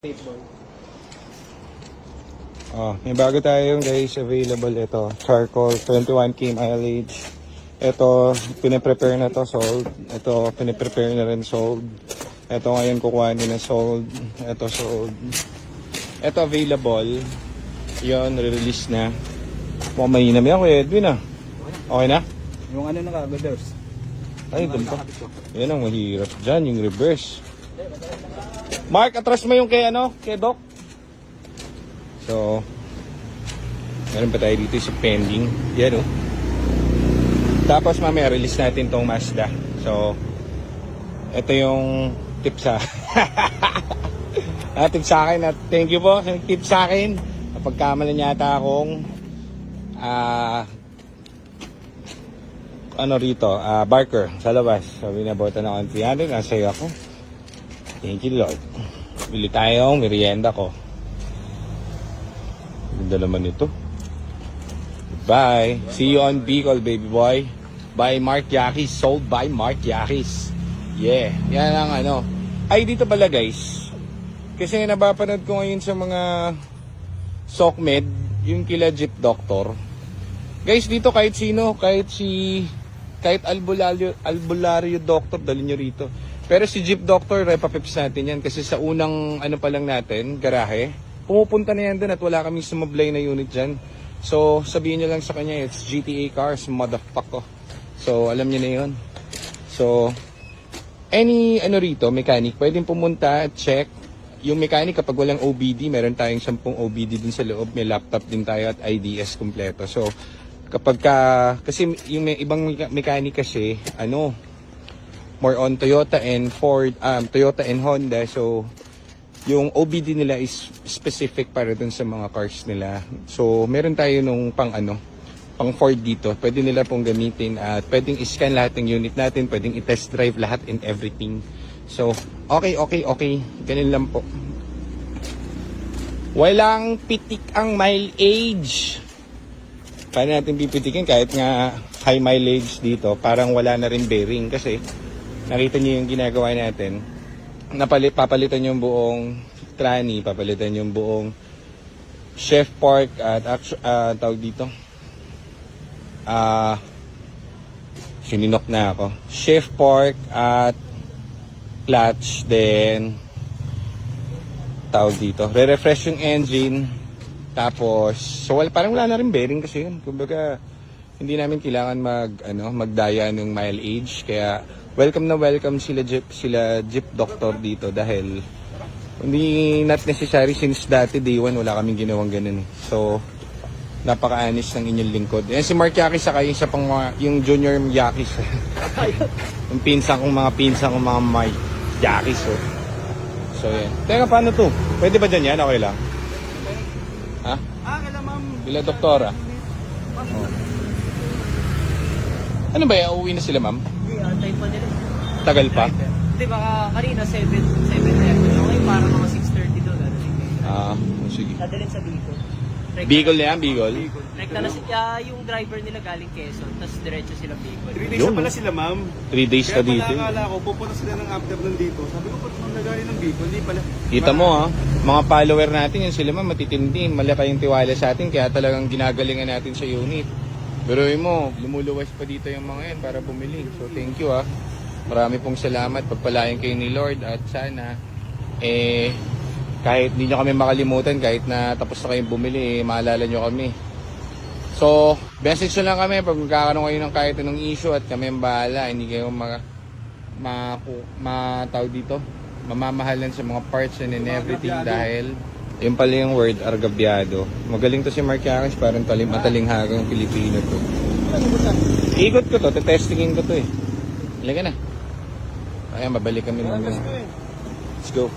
Baseball. Oh, may bago tayo guys available ito. Charcoal, 21K mileage. Ito, piniprepare na to, sold. Ito, piniprepare na rin, sold. Ito ngayon kukuha din na sold. Ito, sold. Ito available. Yon, re-release na. Mukhang mainam yan, Kuya Edwin ah. Okay na? Yung ano na reverse. Ay, doon pa. Yan ang mahirap dyan, yung reverse. Mark, atras mo yung kay Doc. So, meron pa tayo dito sa pending. Yan oh. Tapos mamaya release natin tong Mazda. So, ito yung tip sa tip sa akin at thank you po sa tip sa akin. Napagkamalan yata akong barker sa labas. Sabi na bota na 300, nasa'yo ako. Thank you Lord. Bili tayong merienda ko. Ganda naman ito. Bye. See you on Bicol, baby boy. By Mark Yaquis. Sold by Mark Yaquis. Yeah. Yan ang Ay, dito pala guys. Kasi napapanood ko ngayon sa mga SOCMED, yung kila Jeep Doctor. Guys, dito kahit sino, kahit albularyo doctor, dali nyo rito. Pero si Jeep Doctor, repapips natin yan. Kasi sa unang pa lang natin, garahe, pumupunta na yan dun at wala kaming sumablay na unit dyan. So, sabihin nyo lang sa kanya, it's GTA Cars, motherfucker. So, alam nyo na yun. So, any rito, mechanic, pwedeng pumunta at check. Yung mechanic, kapag walang OBD, meron tayong 10 OBD din sa loob. May laptop din tayo at IDS kompleto. So, kasi yung may ibang mechanic kasi, more on Toyota and Ford, Toyota and Honda. So, yung OBD nila is specific para dun sa mga cars nila. So, meron tayo nung pang Ford dito. Pwede nila pong gamitin at pwedeng i-scan lahat ng unit natin. Pwedeng i-test drive lahat and everything. So, okay. Ganun lang po. Walang pitik ang mileage. Paano natin pipitikin kahit nga high mileage dito, parang wala na rin bearing kasi nakita niyo yung ginagawa natin. Papalitan yung buong tranny, papalitan yung buong chef park at tawag dito. Sininok na ako. Chef park at clutch, then tawag dito. Re-refresh yung engine. Tapos, so parang wala na rin bearing kasi yun. Kumbaga, hindi namin kailangan magdaya ng mileage. Kaya, welcome na welcome sila Jeep Doctor dito dahil hindi not necessary since dati day one wala kaming ginawang ganun. So, napaka-anis ng inyong lingkod. Yan si Mark Yaquis saka yung isa pang yung Junior Yaquis. Yung pinsan kong mga Mike Yaquis. So, yan. Teka, paano to? Pwede ba dyan yan? Okay lang. Ha? Kailan ma'am. Bila doktora. Oh. Ano ba yan? Uuwi na sila ma'am? Hindi, antay pa nila. Tagal pa? Hindi, baka kanina 7:30. Okay, para mga 6:30 doon. Sige. Dadalhin sa Bicol. Bicol na yan, Bicol? Rekta na yung driver nila galing Quezon, tapos diretso sila Bicol. 3 days na pala sila ma'am. 3 days Kaya na dito. pala akala ko, pupunta sila ng afternoon dito. Sabi ko, ba't nagaling ng Bicol? Hindi pala. Kita mo ha, mga follower natin yan sila ma'am, matitindi, malaki yung tiwala sa atin, kaya talagang ginagalingan natin sa unit. Pero mo, lumuluwas pa dito yung mga yan para bumili. So thank you ha. Marami pong salamat, pagpalain kayo ni Lord at sana, kahit hindi nyo kami makalimutan, kahit na tapos na kayong bumili, maalala nyo kami. So, message nyo lang kami pag magkakaroon kayo ng kahit anong issue at kami ang bahala. Hindi kayo tawag dito, mamamahalan sa mga parts and everything dahil yun pala yung word, argabyado. Magaling to si Mark Yaquis, parang matalinghagang Pilipino to. Ikot ko to, testingin ko to eh. Halika na. Ayan, babalik kami ng Let's go.